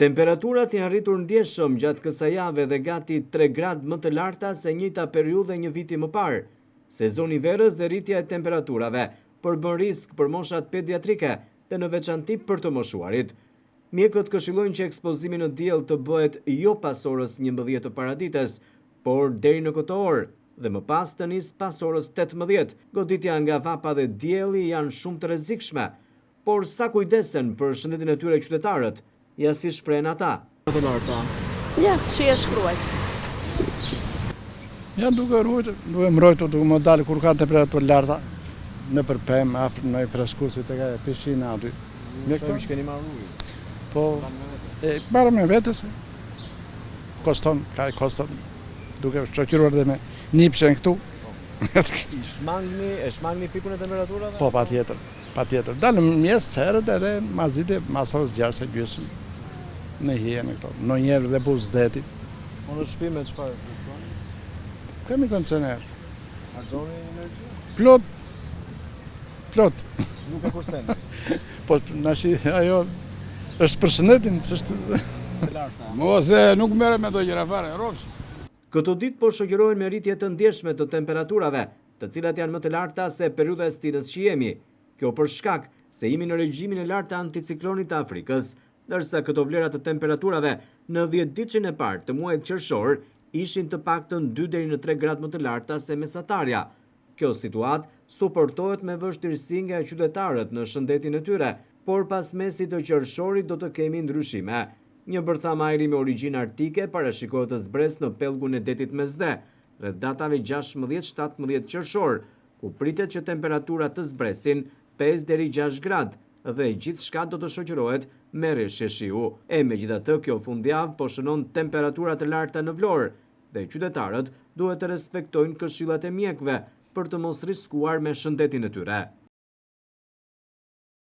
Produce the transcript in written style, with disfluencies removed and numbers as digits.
Temperaturat janë rritur ndjeshëm gjatë kësaj jave dhe gati 3 gradë më të larta se njëjta periudhë një viti më parë. Sezoni verës dhe rritja e temperaturave përbën risk për moshat pediatrike dhe në veçanti për të moshuarit. Mjekët këshillojnë që ekspozimi në diell të bëhet jo pas orës 11 të paradites, por deri në këtë orë dhe më pas të nis pas orës 18. Goditja nga vapa dhe dielli janë shumë të rrezikshme, por sa kujdesen për shëndetin e tyre qytetarët, ja si shprehen ata. Të larta. Ja, që e shkruaj. Ja, duke ruajtur, duke mbrojtur, duke më dalë kur ka temperaturë larta, në përpem, afër në freskusit e ka pishina aty. Ne kemi që keni marrë ujë. Po, marrë me vetës, koston, duke shoqëruar dhe me nipshen këtu. E shmangni pikun e temperaturave? Po, patjetër. Dalëm mjes herët edhe mazite, masos 6:30 në hije në këto. Në njerë dhe buzë zdeti. Po në shtëpi me çfarë funksion? Kemi kondicioner. Harxhoni energji? Plot. Nuk e kurseni. Po, nashi, ajo është për shëndetin, ç'është Mos e nuk merre me do gjëra fare, rrofsh. Këto ditë po shoqërohen me rritje të ndjeshme të temperaturave, të cilat janë më të larta se periudha e stinës që jemi. Kjo për shkak se jemi në regjimin e lartë të anticiklonit të Afrikës, ndërsa këto vlera të temperaturave në 10 ditën e parë të muajit qershor ishin të paktën 2 deri në 3 gradë më të larta se mesatarja. Kjo situatë suportohet me vështirësi nga qytetarët në shëndetin e tyre, por pas mesit të qershorit do të kemi ndryshime. Një bërtham ajri me origjinë arktike parashikohet të zbresë në pellgun e detit Mesdhe, rreth datave 16-17 qershor, ku pritet që temperaturat të zbresin 5 deri 6 gradë dhe gjithçka do të shoqërohet me rreshje shiu. Megjithatë, kjo fundjavë po shënon temperatura të larta në Vlorë dhe qytetarët duhet të respektojnë këshillat e mjekëve për të mos riskuar me shëndetin e tyre.